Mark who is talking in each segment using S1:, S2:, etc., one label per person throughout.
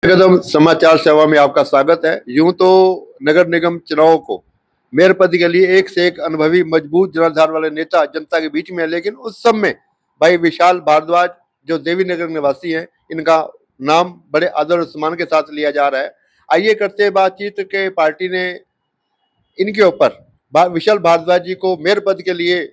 S1: कदम समाचार सेवा में आपका स्वागत है। यूं तो नगर निगम चुनाव को मेयर पद के लिए एक से एक अनुभवी मजबूत जनाधार वाले नेता जनता के बीच में है, लेकिन उस सब में भाई विशाल भारद्वाज जो देवी नगर निवासी हैं, इनका नाम बड़े आदर और सम्मान के साथ लिया जा रहा है। आइए करते हैं बातचीत के पार्टी ने इनके ऊपर विशाल भारद्वाज जी को मेयर पद के लिए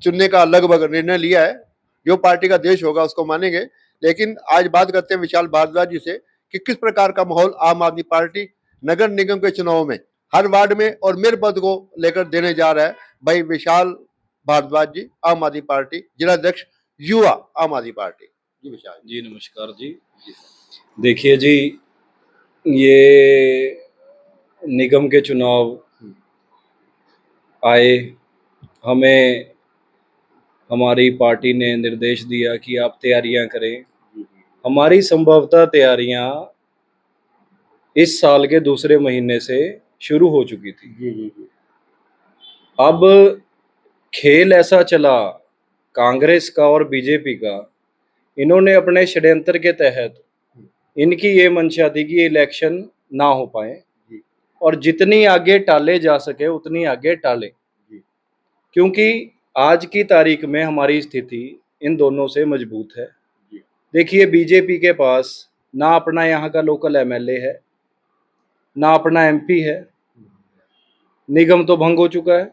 S1: चुनने का लगभग निर्णय लिया है। जो पार्टी का देश होगा उसको मानेंगे। लेकिन आज बात करते हैं विशाल भारद्वाज जी से कि किस प्रकार का माहौल आम आदमी पार्टी नगर निगम के चुनाव में हर वार्ड में और मेयर पद को लेकर देने जा रहा है। भाई विशाल भारद्वाज जी, आम आदमी पार्टी जिलाध्यक्ष युवा, आम आदमी पार्टी। जी विशाल
S2: जी नमस्कार जी। देखिए जी, ये निगम के चुनाव आए, हमें हमारी पार्टी ने निर्देश दिया कि आप तैयारियां करें। हमारी संभवतः तैयारियां इस साल के दूसरे महीने से शुरू हो चुकी थी।
S1: जी।
S2: अब खेल ऐसा चला कांग्रेस का और बीजेपी का, इन्होंने अपने षड्यंत्र के तहत इनकी ये मंशा थी कि इलेक्शन ना हो पाए और जितनी आगे टाले जा सके उतनी आगे टाले, क्योंकि आज की तारीख में हमारी स्थिति इन दोनों से मजबूत है। देखिए, बीजेपी के पास ना अपना यहाँ का लोकल एमएलए है, ना अपना एमपी है, निगम तो भंग हो चुका है।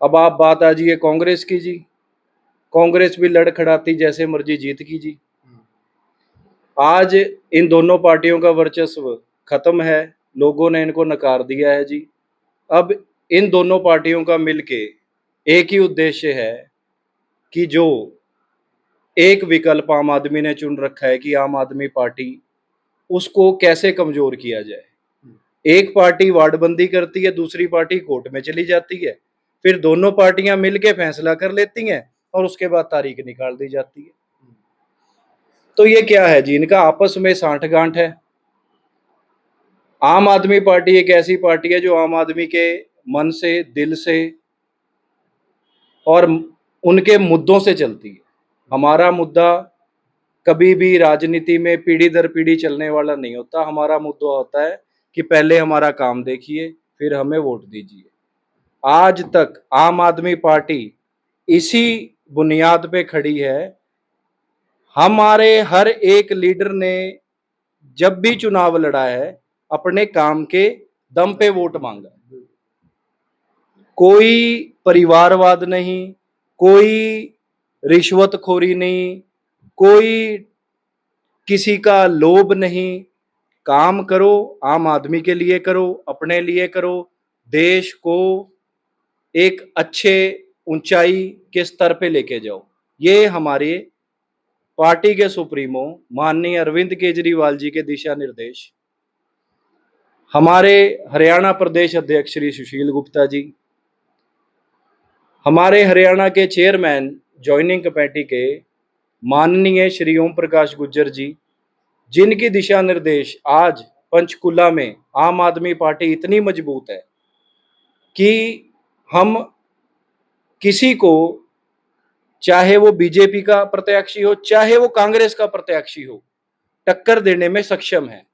S2: अब आप बात आ जाइए कांग्रेस की जी, कांग्रेस भी लड़खड़ाती जैसे मर्जी जीत की जी। आज इन दोनों पार्टियों का वर्चस्व खत्म है, लोगों ने इनको नकार दिया है जी। अब इन दोनों पार्टियों का मिलके एक ही उद्देश्य है कि जो एक विकल्प आम आदमी ने चुन रखा है कि आम आदमी पार्टी, उसको कैसे कमजोर किया जाए। एक पार्टी वार्डबंदी करती है, दूसरी पार्टी कोर्ट में चली जाती है, फिर दोनों पार्टियां मिलके फैसला कर लेती हैं और उसके बाद तारीख निकाल दी जाती है। तो ये क्या है जी, इनका आपस में सांठ-गांठ है। आम आदमी पार्टी एक ऐसी पार्टी है जो आम आदमी के मन से, दिल से और उनके मुद्दों से चलती है। हमारा मुद्दा कभी भी राजनीति में पीढ़ी दर पीढ़ी चलने वाला नहीं होता। हमारा मुद्दा होता है कि पहले हमारा काम देखिए, फिर हमें वोट दीजिए। आज तक आम आदमी पार्टी इसी बुनियाद पे खड़ी है। हमारे हर एक लीडर ने जब भी चुनाव लड़ा है, अपने काम के दम पे वोट मांगा। कोई परिवारवाद नहीं, कोई रिश्वतखोरी नहीं, कोई किसी का लोभ नहीं। काम करो, आम आदमी के लिए करो, अपने लिए करो, देश को एक अच्छे ऊंचाई के स्तर पे लेके जाओ। ये हमारे पार्टी के सुप्रीमो माननीय अरविंद केजरीवाल जी के दिशा निर्देश, हमारे हरियाणा प्रदेश अध्यक्ष श्री सुशील गुप्ता जी, हमारे हरियाणा के चेयरमैन ज्वाइनिंग कमेटी के माननीय श्री ओम प्रकाश गुज्जर जी, जिनकी दिशा निर्देश आज पंचकुला में आम आदमी पार्टी इतनी मजबूत है कि हम किसी को, चाहे वो बीजेपी का प्रत्याशी हो, चाहे वो कांग्रेस का प्रत्याशी हो, टक्कर देने में सक्षम है।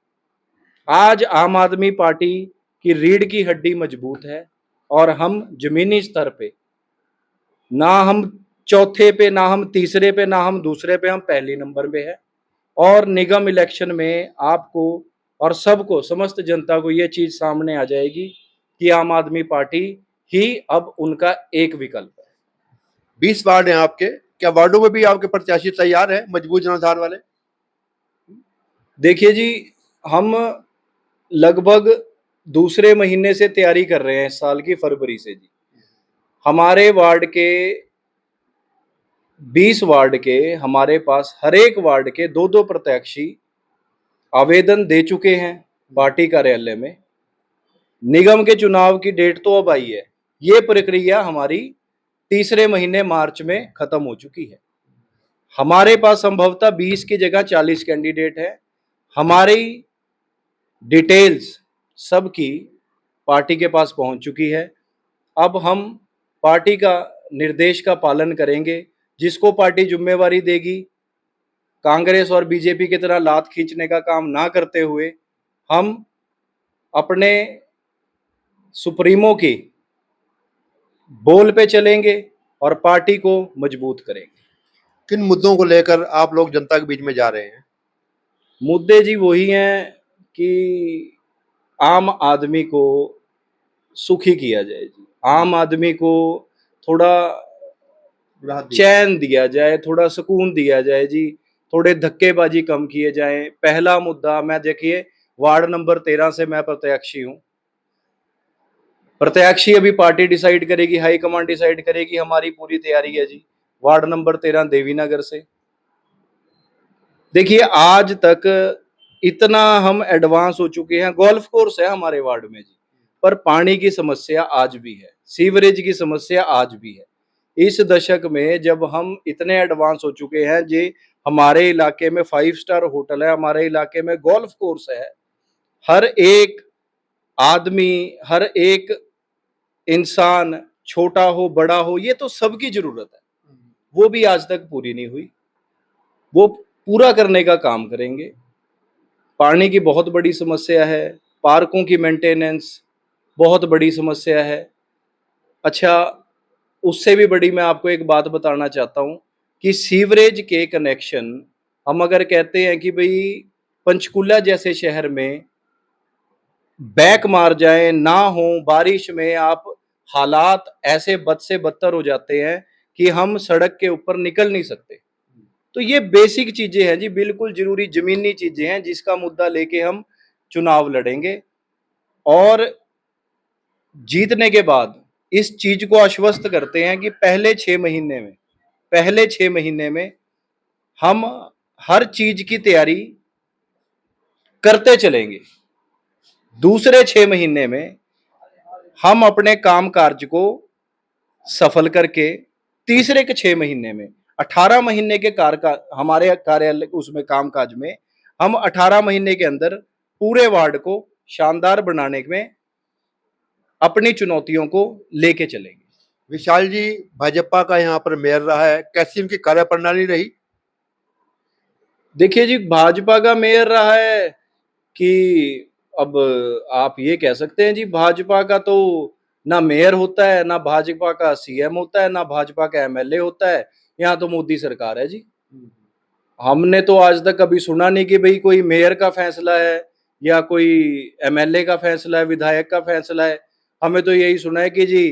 S2: आज आम आदमी पार्टी की रीढ़ की हड्डी मजबूत है और हम जमीनी स्तर पे, ना हम चौथे पे, ना हम तीसरे पे, ना हम दूसरे पे, हम पहले नंबर पे है। और निगम इलेक्शन में आपको और सबको, समस्त जनता को ये चीज सामने आ जाएगी कि आम आदमी पार्टी ही अब उनका एक विकल्प है।
S1: 20 वार्ड हैं आपके, क्या वार्डों में भी आपके प्रत्याशी तैयार है मजबूत जनाधार वाले?
S2: देखिए जी, हम लगभग दूसरे महीने से तैयारी कर रहे हैं, इस साल की फरवरी से जी। हमारे वार्ड के 20 वार्ड के, हमारे पास हर एक वार्ड के दो दो प्रत्याशी आवेदन दे चुके हैं पार्टी कार्यालय में। निगम के चुनाव की डेट तो अब आई है। ये प्रक्रिया हमारी तीसरे महीने मार्च में खत्म हो चुकी है। हमारे पास संभवतः 20 की जगह 40 कैंडिडेट है। हमारी डिटेल्स सबकी पार्टी के पास पहुंच चुकी है। अब हम पार्टी का निर्देश का पालन करेंगे। जिसको पार्टी जिम्मेवारी देगी, कांग्रेस और बीजेपी की तरह लात खींचने का काम ना करते हुए हम अपने सुप्रीमो की बोल पे चलेंगे और पार्टी को मजबूत करेंगे।
S1: किन मुद्दों को लेकर आप लोग जनता के बीच में जा रहे हैं?
S2: मुद्दे जी वही हैं कि आम आदमी को सुखी किया जाए जी, आम आदमी को थोड़ा
S1: राहत दी जाए।
S2: चैन दिया जाए, थोड़ा सुकून दिया जाए जी, थोड़े धक्केबाजी कम किए जाएं। पहला मुद्दा, मैं देखिए वार्ड नंबर 13 से मैं प्रत्याशी हूं। प्रत्याशी अभी पार्टी डिसाइड करेगी, हाईकमांड डिसाइड करेगी, हमारी पूरी तैयारी है जी। वार्ड नंबर 13 देवीनगर से देखिए आज तक इतना हम एडवांस हो चुके हैं। गोल्फ कोर्स है हमारे वार्ड में जी, पर पानी की समस्या आज भी है, सीवरेज की समस्या आज भी है। इस दशक में जब हम इतने एडवांस हो चुके हैं जी, हमारे इलाके में 5 स्टार होटल है, हमारे इलाके में गोल्फ कोर्स है, हर एक आदमी, हर एक इंसान, छोटा हो बड़ा हो, ये तो सबकी जरूरत है, वो भी आज तक पूरी नहीं हुई। वो पूरा करने का काम करेंगे। पानी की बहुत बड़ी समस्या है, पार्कों की मेंटेनेंस बहुत बड़ी समस्या है। अच्छा, उससे भी बड़ी मैं आपको एक बात बताना चाहता हूँ कि सीवरेज के कनेक्शन, हम अगर कहते हैं कि भाई पंचकुला जैसे शहर में बैक मार जाए ना हो बारिश में, आप हालात ऐसे बद से बदतर हो जाते हैं कि हम सड़क के ऊपर निकल नहीं सकते। तो ये बेसिक चीजें हैं जी, बिल्कुल जरूरी जमीनी चीजें हैं जिसका मुद्दा लेके हम चुनाव लड़ेंगे और जीतने के बाद इस चीज को आश्वस्त करते हैं कि पहले 6 महीने में हम हर चीज की तैयारी करते चलेंगे। दूसरे 6 महीने में हम अपने काम काज को सफल करके तीसरे के 6 महीने में 18 महीने के हमारे कार्यालय उसमें कामकाज में हम 18 महीने के अंदर पूरे वार्ड को शानदार बनाने में अपनी चुनौतियों को लेके चलेंगे।
S1: विशाल जी, भाजपा का यहाँ पर मेयर रहा है, कैसी उनकी कार्यप्रणाली रही?
S2: देखिए जी, भाजपा का मेयर रहा है कि अब आप ये कह सकते हैं जी, भाजपा का तो ना मेयर होता है, ना भाजपा का सीएम होता है, ना भाजपा का एमएलए होता है, यहाँ तो मोदी सरकार है जी। हमने तो आज तक कभी सुना नहीं कि भाई कोई मेयर का फैसला है या कोई एमएलए का फैसला है, विधायक का फैसला है। हमें तो यही सुना है कि जी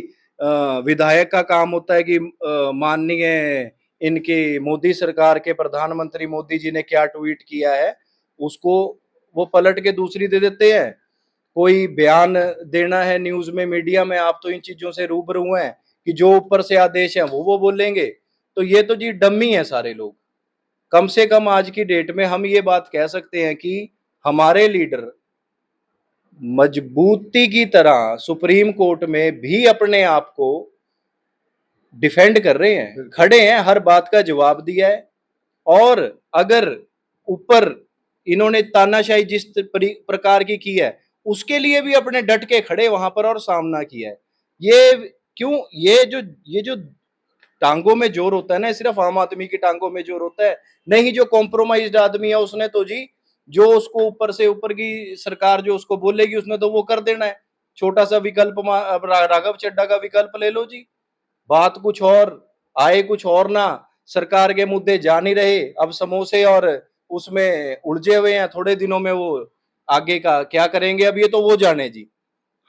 S2: विधायक का काम होता है कि माननीय इनकी मोदी सरकार के प्रधानमंत्री मोदी जी ने क्या ट्वीट किया है उसको वो पलट के दूसरी दे देते हैं। कोई बयान देना है न्यूज में, मीडिया में, आप तो इन चीजों से रूबरू हैं कि जो ऊपर से आदेश है वो बोलेंगे। तो ये तो जी डम्मी है सारे लोग। कम से कम आज की डेट में हम ये बात कह सकते हैं कि हमारे लीडर मजबूती की तरह सुप्रीम कोर्ट में भी अपने आप को डिफेंड कर रहे हैं, खड़े हैं, हर बात का जवाब दिया है। और अगर ऊपर इन्होंने तानाशाही जिस प्रकार की है उसके लिए भी अपने डट के खड़े वहां पर और सामना किया है। ये क्यों, ये जो टांगों में जोर होता है ना, सिर्फ आम आदमी की टांगों में जोर होता है नहीं। जो कॉम्प्रोमाइज्ड आदमी है उसने तो जी, जो उसको ऊपर से ऊपर की सरकार जो उसको बोलेगी उसने तो वो कर देना है। छोटा सा विकल्प राघव चड्ढा का विकल्प ले लो जी, बात कुछ और, आए कुछ और ना, सरकार के मुद्दे जा नहीं रहे, अब समोसे और उसमें उलझे हुए हैं। थोड़े दिनों में वो आगे का क्या करेंगे अब ये तो वो जाने जी।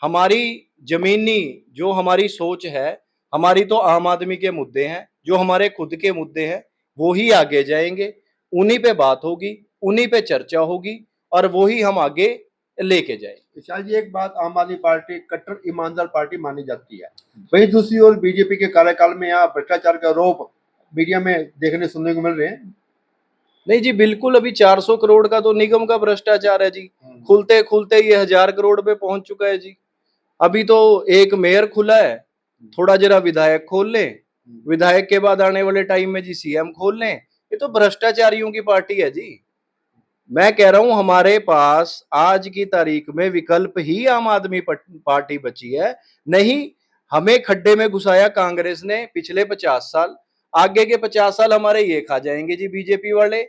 S2: हमारी जमीनी जो हमारी सोच है, हमारी तो आम आदमी के मुद्दे हैं, जो हमारे खुद के मुद्दे हैं वो ही आगे जाएंगे, उन्हीं पे बात होगी, उन्हीं पे चर्चा होगी और वो ही हम आगे लेके जाएंगे।
S1: विशाल जी, एक बात, आम आदमी पार्टी कट्टर ईमानदार पार्टी मानी जाती है, वहीं दूसरी ओर बीजेपी के कार्यकाल में यहाँ भ्रष्टाचार का आरोप मीडिया में देखने सुनने को मिल रहे हैं।
S2: नहीं जी, बिल्कुल, अभी 400 करोड़ का तो निगम का भ्रष्टाचार है जी, खुलते खुलते ये 1000 करोड़ पे पहुंच चुका है जी। अभी तो एक मेयर खुला है, थोड़ा जरा विधायक खोल लें, विधायक के बाद आने वाले टाइम में जी सीएम खोल लें। ये तो भ्रष्टाचारियों की पार्टी है जी। मैं कह रहा हूं हमारे पास आज की तारीख में विकल्प ही आम आदमी पार्टी बची है। नहीं, हमें खड्डे में घुसाया कांग्रेस ने पिछले 50 साल, आगे के 50 साल हमारे ये खा जाएंगे जी बीजेपी वाले।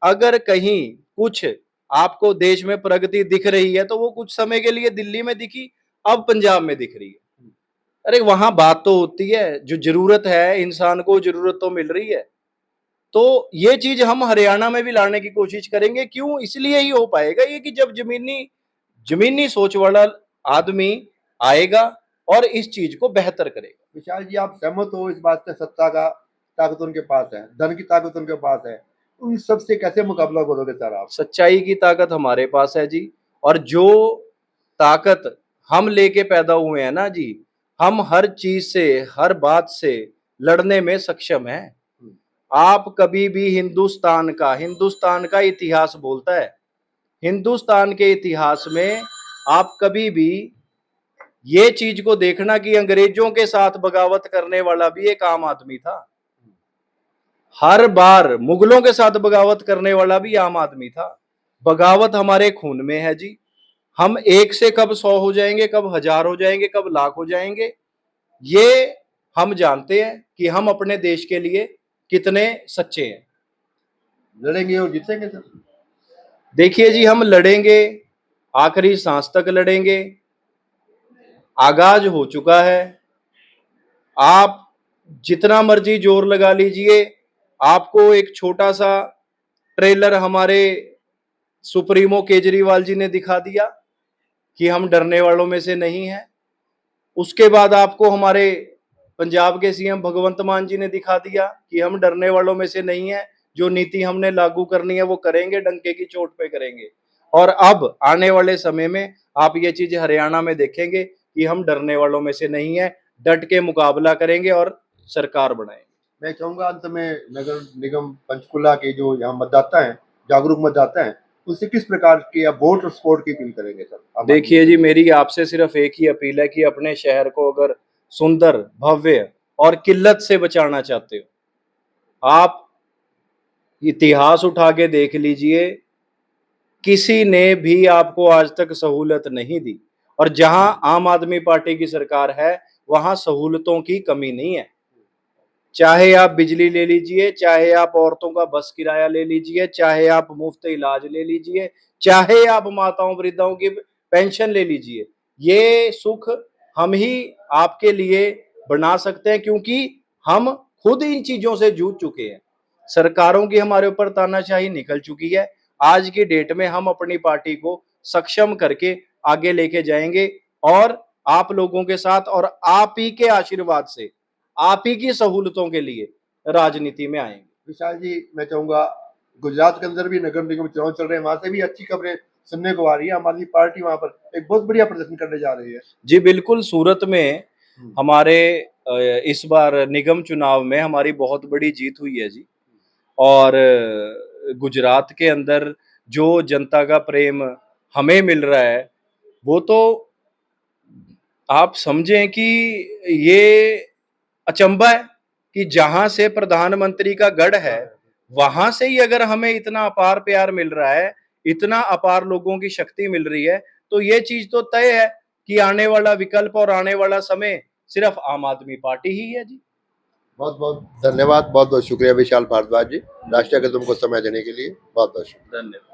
S2: अगर कहीं कुछ आपको देश में प्रगति दिख रही है तो वो कुछ समय के लिए दिल्ली में दिखी, अब पंजाब में दिख रही है। अरे वहां बात तो होती है, जो जरूरत है इंसान को जरूरत तो मिल रही है। तो ये चीज हम हरियाणा में भी लाने की कोशिश करेंगे। क्यों? इसलिए ही हो पाएगा ये कि जब जमीनी जमीनी सोच वाला आदमी आएगा और इस चीज को बेहतर करेगा।
S1: विशाल जी, आप सहमत हो इस बात से? सत्ता का ताकत उनके पास है, धन की ताकत उनके पास है, उन सब से कैसे मुकाबला करोगे सर आप?
S2: सच्चाई की ताकत हमारे पास है जी। और जो ताकत हम लेके पैदा हुए हैं ना जी, हम हर चीज से, हर बात से लड़ने में सक्षम हैं। आप कभी भी हिंदुस्तान का इतिहास बोलता है, हिंदुस्तान के इतिहास में आप कभी भी ये चीज को देखना कि अंग्रेजों के साथ बगावत करने वाला भी एक आम आदमी था। हर बार मुगलों के साथ बगावत करने वाला भी आम आदमी था। बगावत हमारे खून में है जी। हम एक से कब 100 हो जाएंगे, कब 1000 हो जाएंगे, कब लाख हो जाएंगे, ये हम जानते हैं कि हम अपने देश के लिए कितने सच्चे हैं।
S1: लड़ेंगे और जीतेंगे सर?
S2: देखिए जी, हम लड़ेंगे, आखिरी सांस तक लड़ेंगे। आगाज हो चुका है। आप जितना मर्जी जोर लगा लीजिए, आपको एक छोटा सा ट्रेलर हमारे सुप्रीमो केजरीवाल जी ने दिखा दिया कि हम डरने वालों में से नहीं हैं। उसके बाद आपको हमारे पंजाब के सीएम भगवंत मान जी ने दिखा दिया कि हम डरने वालों में से नहीं हैं। जो नीति हमने लागू करनी है वो करेंगे, डंके की चोट पे करेंगे। और अब आने वाले समय में आप ये चीज हरियाणा में देखेंगे कि हम डरने वालों में से नहीं है, डट के मुकाबला करेंगे और सरकार बनाएंगे।
S1: मैं चाहूंगा अंत में नगर निगम पंचकुला के जो यहाँ मतदाता हैं, जागरूक मतदाता हैं, उससे किस प्रकार की आप वोट और सपोर्ट की अपील करेंगे सर?
S2: देखिए जी, मेरी आपसे सिर्फ एक ही अपील है कि अपने शहर को अगर सुंदर, भव्य और किल्लत से बचाना चाहते हो, आप इतिहास उठा के देख लीजिए, किसी ने भी आपको आज तक सहूलत नहीं दी। और जहां आम आदमी पार्टी की सरकार है वहां सहूलतों की कमी नहीं है। चाहे आप बिजली ले लीजिए, चाहे आप औरतों का बस किराया ले लीजिए, चाहे आप मुफ्त इलाज ले लीजिए, चाहे आप माताओं वृद्धाओं की पेंशन ले लीजिए, ये सुख हम ही आपके लिए बना सकते हैं, क्योंकि हम खुद इन चीजों से जूझ चुके हैं। सरकारों की हमारे ऊपर तानाशाही निकल चुकी है। आज की डेट में हम अपनी पार्टी को सक्षम करके आगे लेके जाएंगे और आप लोगों के साथ और आप ही के आशीर्वाद से, आप ही की सहूलतों के लिए राजनीति में आएंगे।
S1: विशाल जी, मैं चाहूंगा, गुजरात के अंदर भी नगर निगम चुनाव चल रहे हैं, वहां से भी अच्छी खबरें सुनने को आ रही है। आम आदमी पार्टी वहां पर एक बहुत बढ़िया प्रदर्शन करने जा रही है।
S2: जी बिल्कुल, सूरत में हमारे इस बार निगम चुनाव में हमारी बहुत बड़ी जीत हुई है जी। और गुजरात के अंदर जो जनता का प्रेम हमें मिल रहा है, वो तो आप समझें कि ये अचंभा है कि जहां से प्रधानमंत्री का गढ़ है, वहां से ही अगर हमें इतना अपार प्यार मिल रहा है, इतना अपार लोगों की शक्ति मिल रही है, तो ये चीज तो तय है कि आने वाला विकल्प और आने वाला समय सिर्फ आम आदमी पार्टी ही है जी।
S1: बहुत बहुत धन्यवाद, बहुत बहुत शुक्रिया विशाल भारद्वाज जी, राष्ट्रीय कदम को समय देने के लिए बहुत बहुत शुक्रिया।
S2: धन्यवाद।